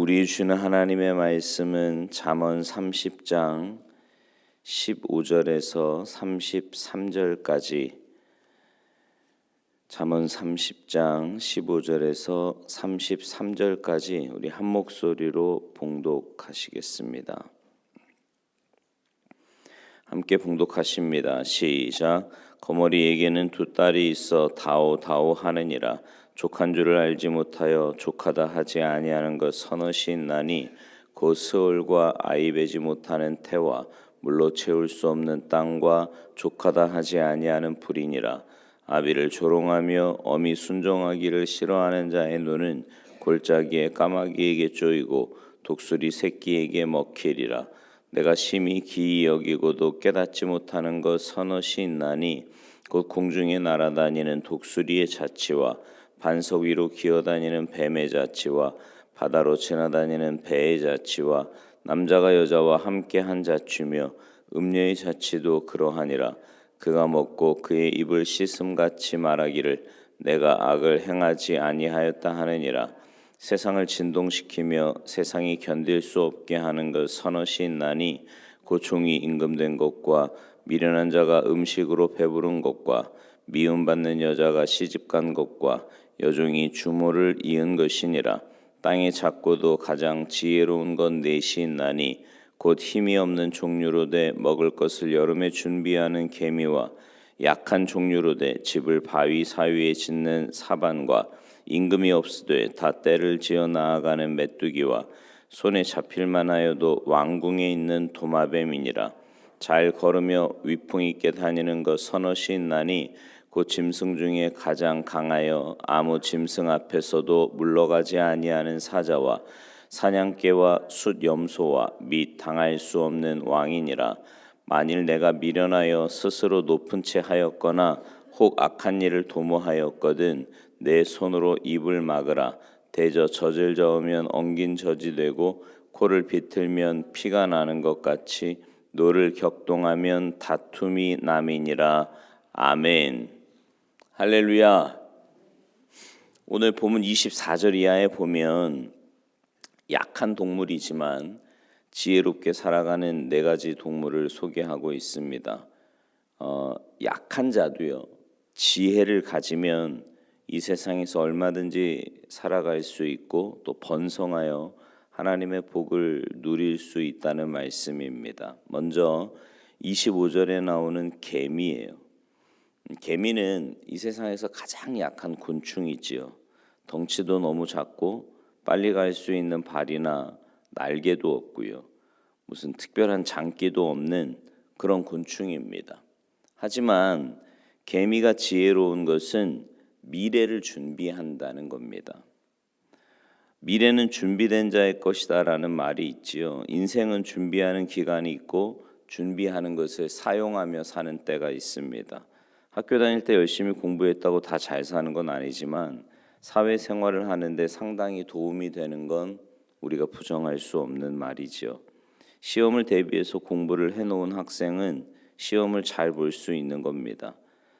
우리 주는 하나님의 말씀은 잠언 30장 15절에서 33절까지 잠언 30장 15절에서 33절까지 우리 한 목소리로 봉독하시겠습니다. 함께 봉독하십니다. 시작. 거머리에게는 두 딸이 있어 다오다오 하느니라. 족한 줄을 알지 못하여 족하다 하지 아니하는 것 서너시 있나니 곧 스올과 아이 베지 못하는 태와 물로 채울 수 없는 땅과 족하다 하지 아니하는 풀이니라. 아비를 조롱하며 어미 순종하기를 싫어하는 자의 눈은 골짜기에 까마귀에게 쪼이고 독수리 새끼에게 먹히리라. 내가 심히 기이 여기고도 깨닫지 못하는 것 서너시 있나니 곧 공중에 날아다니는 독수리의 자치와 반석 위로 기어다니는 뱀의 자치와 바다로 지나다니는 배의 자치와 남자가 여자와 함께한 자치며 음녀의 자치도 그러하니라. 그가 먹고 그의 입을 씻음같이 말하기를 내가 악을 행하지 아니하였다 하느니라. 세상을 진동시키며 세상이 견딜 수 없게 하는 것 서너시 있나니 곧 종이 임금된 것과 미련한 자가 음식으로 배부른 것과 미움받는 여자가 시집간 것과 여종이 주모를 이은 것이니라. 땅에 작고도 가장 지혜로운 건 넷이 있나니 곧 힘이 없는 종류로 돼 먹을 것을 여름에 준비하는 개미와 약한 종류로 돼 집을 바위 사이에 짓는 사반과 임금이 없으되 다 때를 지어 나아가는 메뚜기와 손에 잡힐 만하여도 왕궁에 있는 도마뱀이니라. 잘 걸으며 위풍 있게 다니는 것 서너시 있나니 곧 짐승 중에 가장 강하여 아무 짐승 앞에서도 물러가지 아니하는 사자와 사냥개와 숫염소와 및 당할 수 없는 왕이니라. 만일 내가 미련하여 스스로 높은 채 하였거나 혹 악한 일을 도모하였거든 내 손으로 입을 막으라. 대저 젖을 저으면 엉긴 젖이 되고 코를 비틀면 피가 나는 것 같이 노를 격동하면 다툼이 남이니라. 아멘. 할렐루야. 오늘 본문 24절 이하에 보면 약한 동물이지만 지혜롭게 살아가는 네 가지 동물을 소개하고 있습니다. 약한 자도요, 지혜를 가지면 이 세상에서 얼마든지 살아갈 수 있고 또 번성하여 하나님의 복을 누릴 수 있다는 말씀입니다. 먼저 25절에 나오는 개미예요. 개미는 이 세상에서 가장 약한 곤충이지요. 덩치도 너무 작고 빨리 갈 수 있는 발이나 날개도 없고요. 무슨 특별한 장기도 없는 그런 곤충입니다. 하지만 개미가 지혜로운 것은 미래를 준비한다는 겁니다. 미래는 준비된 자의 것이다라는 말이 있지요. 인생은 준비하는 기간이 있고 준비하는 것을 사용하며 사는 때가 있습니다. 학교 다닐 때 열심히 공부했다고 다 잘 사는 건 아니지만 사회생활을 하는데 상당히 도움이 되는 건 우리가 부정할 수 없는 말이죠. 시험을 대비해서 공부를 해놓은 학생은 시험을 잘 볼 수 있는 겁니다.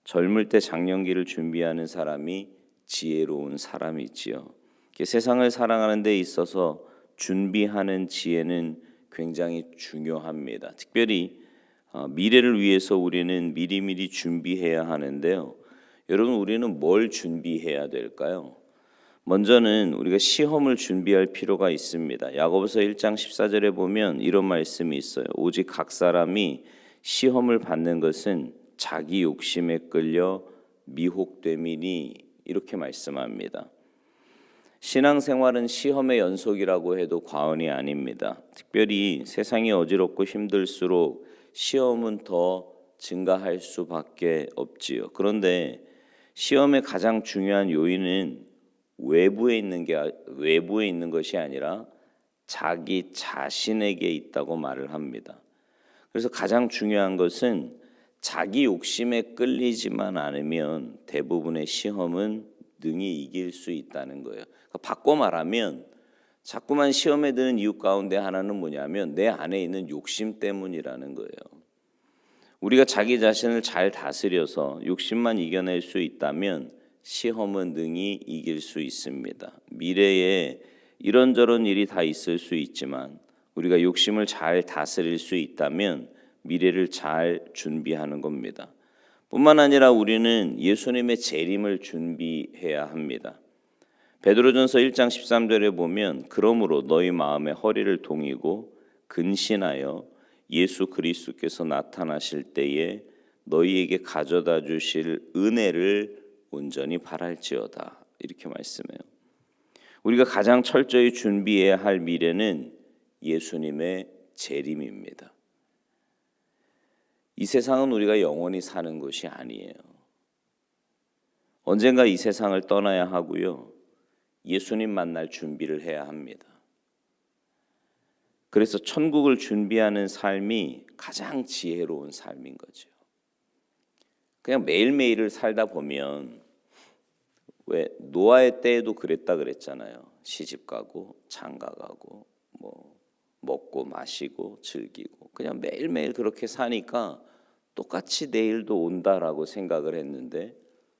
젊을 때 장년기를 준비하는 사람이 지혜로운 사람이지요. 세상을 살아가는 데 있어서 준비하는 지혜는 굉장히 중요합니다. 특별히 미래를 위해서 우리는 미리미리 준비해야 하는데요. 여러분, 우리는 뭘 준비해야 될까요? 먼저는 우리가 시험을 준비할 필요가 있습니다. 야고보서 1장 14절에 보면 이런 말씀이 있어요. 오직 각 사람이 시험을 받는 것은 자기 욕심에 끌려 미혹됨이니, 이렇게 말씀합니다. 신앙생활은 시험의 연속이라고 해도 과언이 아닙니다. 특별히 세상이 어지럽고 힘들수록 시험은 더 증가할 수밖에 없지요. 그런데 시험의 가장 중요한 요인은 외부에 있는 것이 아니라 자기 자신에게 있다고 말을 합니다. 그래서 가장 중요한 것은 자기 욕심에 끌리지만 않으면 대부분의 시험은 능히 이길 수 있다는 거예요. 그러니까 바꿔 말하면 자꾸만 시험에 드는 이유 가운데 하나는 뭐냐면 내 안에 있는 욕심 때문이라는 거예요. 우리가 자기 자신을 잘 다스려서 욕심만 이겨낼 수 있다면 시험은 능히 이길 수 있습니다. 미래에 이런저런 일이 다 있을 수 있지만 우리가 욕심을 잘 다스릴 수 있다면 미래를 잘 준비하는 겁니다. 뿐만 아니라 우리는 예수님의 재림을 준비해야 합니다. 베드로전서 1장 13절에 보면 그러므로 너희 마음의 허리를 동이고 근신하여 예수 그리스도께서 나타나실 때에 너희에게 가져다 주실 은혜를 온전히 바랄지어다. 이렇게 말씀해요. 우리가 가장 철저히 준비해야 할 미래는 예수님의 재림입니다. 이 세상은 우리가 영원히 사는 것이 아니에요. 언젠가 이 세상을 떠나야 하고요. 예수님 만날 준비를 해야 합니다. 그래서 천국을 준비하는 삶이 가장 지혜로운 삶인 거죠. 그냥 매일매일을 살다 보면 왜 노아의 때에도 그랬다 그랬잖아요. 시집 가고 장가 가고 뭐 먹고 마시고 즐기고 그냥 매일매일 그렇게 사니까 똑같이 내일도 온다라고 생각을 했는데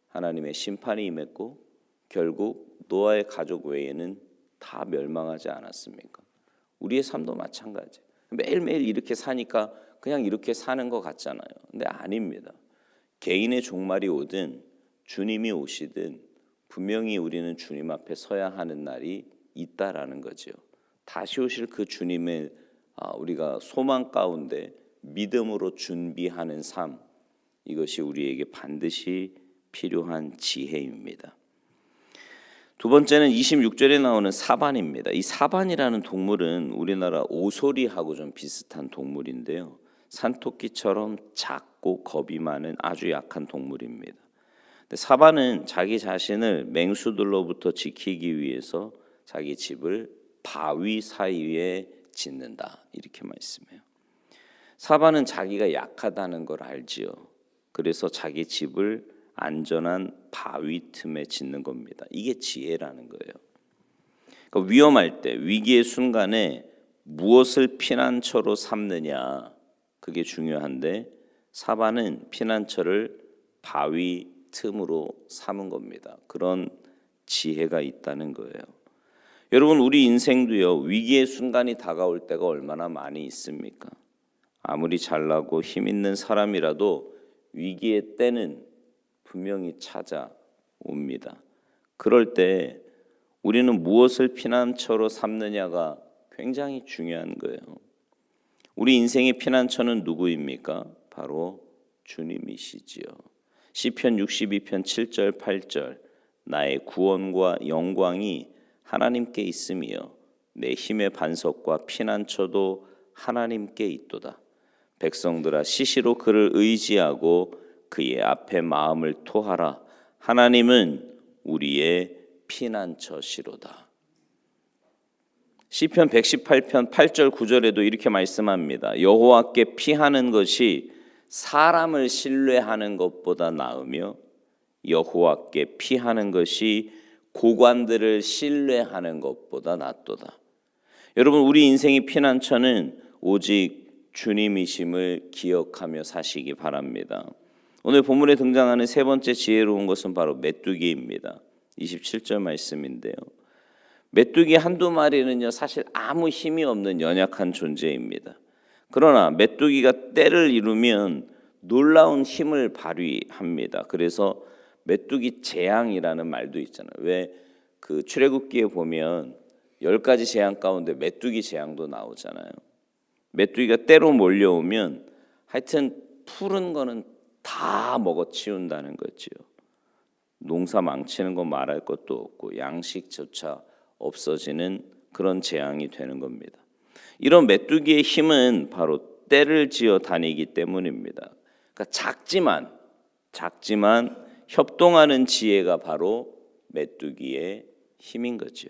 하나님의 심판이 임했고 결국 노아의 가족 외에는 다 멸망하지 않았습니까? 우리의 삶도 마찬가지예요. 매일매일 이렇게 사니까 그냥 이렇게 사는 것 같잖아요. 근데 아닙니다. 개인의 종말이 오든 주님이 오시든 분명히 우리는 주님 앞에 서야 하는 날이 있다라는 거죠. 다시 오실 그 주님의 우리가 소망 가운데 믿음으로 준비하는 삶, 이것이 우리에게 반드시 필요한 지혜입니다. 두 번째는 26절에 나오는 사반입니다. 이 사반이라는 동물은 우리나라 오소리하고 좀 비슷한 동물인데요. 산토끼처럼 작고 겁이 많은 아주 약한 동물입니다. 근데 사반은 자기 자신을 맹수들로부터 지키기 위해서 자기 집을 바위 사이에 짓는다. 이렇게 말씀해요. 사반은 자기가 약하다는 걸 알지요. 그래서 자기 집을 안전한 바위 틈에 짓는 겁니다. 이게 지혜라는 거예요. 그러니까 위험할 때, 위기의 순간에 무엇을 피난처로 삼느냐, 그게 중요한데 사반은 피난처를 바위 틈으로 삼은 겁니다. 그런 지혜가 있다는 거예요. 여러분, 우리 인생도요, 위기의 순간이 다가올 때가 얼마나 많이 있습니까? 아무리 잘나고 힘 있는 사람이라도 위기의 때는 분명히 찾아옵니다. 그럴 때 우리는 무엇을 피난처로 삼느냐가 굉장히 중요한 거예요. 우리 인생의 피난처는 누구입니까? 바로 주님이시지요. 시편 62편 7절 8절 나의 구원과 영광이 하나님께 있으며 내 힘의 반석과 피난처도 하나님께 있도다. 백성들아 시시로 그를 의지하고 그의 앞에 마음을 토하라. 하나님은 우리의 피난처시로다. 시편 118편 8절 9절에도 이렇게 말씀합니다. 여호와께 피하는 것이 사람을 신뢰하는 것보다 나으며 여호와께 피하는 것이 고관들을 신뢰하는 것보다 낫도다. 여러분, 우리 인생의 피난처는 오직 주님이심을 기억하며 사시기 바랍니다. 오늘 본문에 등장하는 세 번째 지혜로운 것은 바로 메뚜기입니다. 27절 말씀인데요. 메뚜기 한두 마리는요, 사실 아무 힘이 없는 연약한 존재입니다. 그러나 메뚜기가 때를 이루면 놀라운 힘을 발휘합니다. 그래서 메뚜기 재앙이라는 말도 있잖아요. 왜 그 출애굽기에 보면 10가지 재앙 가운데 메뚜기 재앙도 나오잖아요. 메뚜기가 때로 몰려오면 하여튼 푸른 거는 다 먹어치운다는 거죠. 농사 망치는 거 말할 것도 없고 양식조차 없어지는 그런 재앙이 되는 겁니다. 이런 메뚜기의 힘은 바로 때를 지어 다니기 때문입니다. 그러니까 작지만 협동하는 지혜가 바로 메뚜기의 힘인 거죠.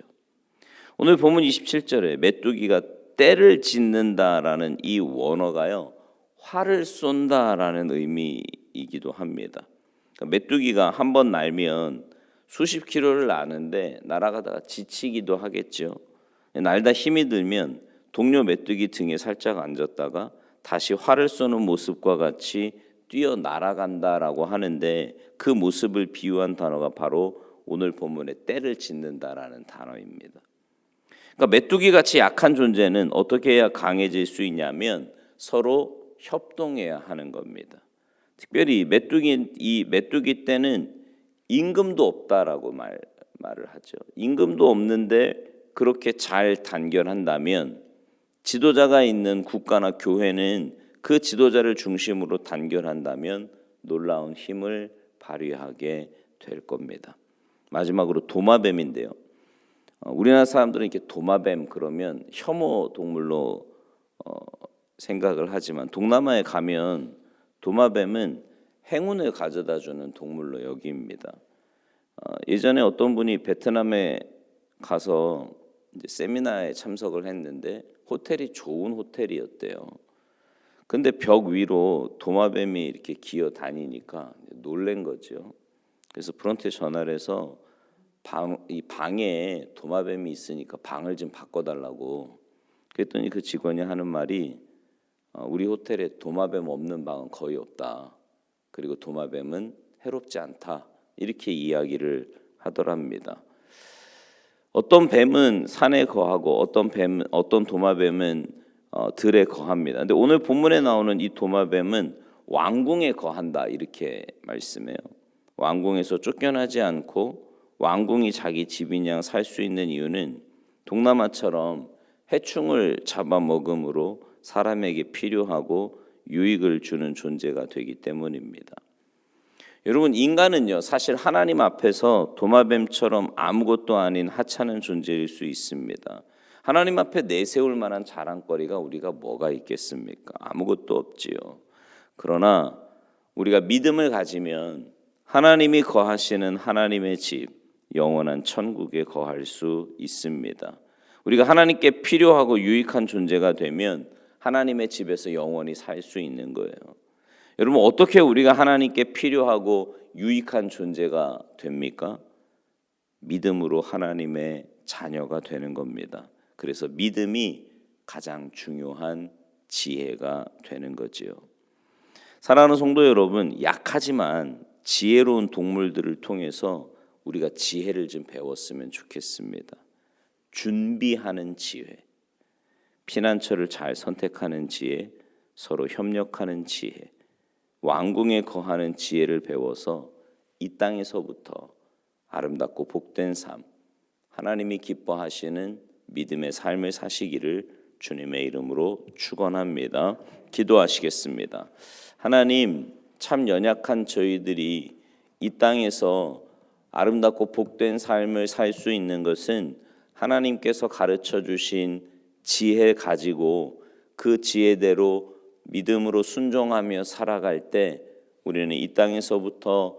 오늘 본문 27절에 메뚜기가 때를 짓는다라는 이 원어가요, 활을 쏜다라는 의미이기도 합니다. 그러니까 메뚜기가 한번 날면 수십 킬로를 나는데 날아가다가 지치기도 하겠죠. 날다 힘이 들면 동료 메뚜기 등에 살짝 앉았다가 다시 활을 쏘는 모습과 같이 뛰어 날아간다라고 하는데 그 모습을 비유한 단어가 바로 오늘 본문에 때를 짓는다라는 단어입니다. 그러니까 메뚜기 같이 약한 존재는 어떻게 해야 강해질 수 있냐면 서로 협동해야 하는 겁니다. 특별히 이 메뚜기 때는 임금도 없다라고 말을 하죠. 임금도 없는데 그렇게 잘 단결한다면 지도자가 있는 국가나 교회는 그 지도자를 중심으로 단결한다면 놀라운 힘을 발휘하게 될 겁니다. 마지막으로 도마뱀인데요. 우리나라 사람들은 이렇게 도마뱀 그러면 혐오 동물로 생각을 하지만 동남아에 가면 도마뱀은 행운을 가져다 주는 동물로 여깁니다. 예전에 어떤 분이 베트남에 가서 이제 세미나에 참석을 했는데 호텔이 좋은 호텔이었대요. 근데 벽 위로 도마뱀이 이렇게 기어 다니니까 놀란 거죠. 그래서 프런트에 전화를 해서 이 방에 도마뱀이 있으니까 방을 좀 바꿔달라고. 그랬더니 그 직원이 하는 말이 우리 호텔에 도마뱀 없는 방은 거의 없다. 그리고 도마뱀은 해롭지 않다. 이렇게 이야기를 하더랍니다. 어떤 뱀은 산에 거하고 어떤 도마뱀은 들에 거합니다. 근데 오늘 본문에 나오는 이 도마뱀은 왕궁에 거한다 이렇게 말씀해요. 왕궁에서 쫓겨나지 않고 왕궁이 자기 집인 양 살 수 있는 이유는 동남아처럼 해충을 잡아먹음으로 사람에게 필요하고 유익을 주는 존재가 되기 때문입니다. 여러분, 인간은요 사실 하나님 앞에서 도마뱀처럼 아무것도 아닌 하찮은 존재일 수 있습니다. 하나님 앞에 내세울 만한 자랑거리가 우리가 뭐가 있겠습니까? 아무것도 없지요. 그러나 우리가 믿음을 가지면 하나님이 거하시는 하나님의 집, 영원한 천국에 거할 수 있습니다. 우리가 하나님께 필요하고 유익한 존재가 되면 하나님의 집에서 영원히 살 수 있는 거예요. 여러분, 어떻게 우리가 하나님께 필요하고 유익한 존재가 됩니까? 믿음으로 하나님의 자녀가 되는 겁니다. 그래서 믿음이 가장 중요한 지혜가 되는 거지요. 사랑하는 성도 여러분, 약하지만 지혜로운 동물들을 통해서 우리가 지혜를 좀 배웠으면 좋겠습니다. 준비하는 지혜, 피난처를 잘 선택하는 지혜, 서로 협력하는 지혜, 왕궁에 거하는 지혜를 배워서 이 땅에서부터 아름답고 복된 삶, 하나님이 기뻐하시는 믿음의 삶을 사시기를 주님의 이름으로 축원합니다. 기도하시겠습니다. 하나님, 참 연약한 저희들이 이 땅에서 아름답고 복된 삶을 살 수 있는 것은 하나님께서 가르쳐 주신 지혜 가지고 그 지혜대로 믿음으로 순종하며 살아갈 때 우리는 이 땅에서부터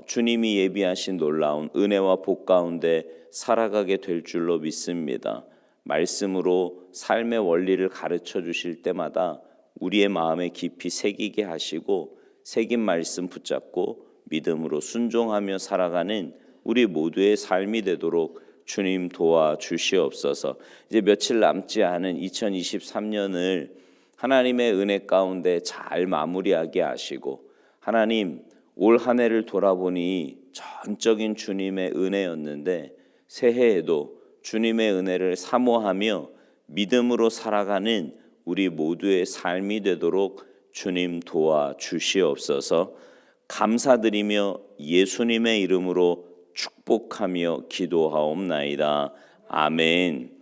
주님이 예비하신 놀라운 은혜와 복 가운데 살아가게 될 줄로 믿습니다. 말씀으로 삶의 원리를 가르쳐 주실 때마다 우리의 마음에 깊이 새기게 하시고 새긴 말씀 붙잡고 믿음으로 순종하며 살아가는 우리 모두의 삶이 되도록 주님 도와주시옵소서. 이제 며칠 남지 않은 2023년을 하나님의 은혜 가운데 잘 마무리하게 하시고, 하나님 올 한 해를 돌아보니 전적인 주님의 은혜였는데 새해에도 주님의 은혜를 사모하며 믿음으로 살아가는 우리 모두의 삶이 되도록 주님 도와주시옵소서. 감사드리며 예수님의 이름으로 축복하며 기도하옵나이다. 아멘.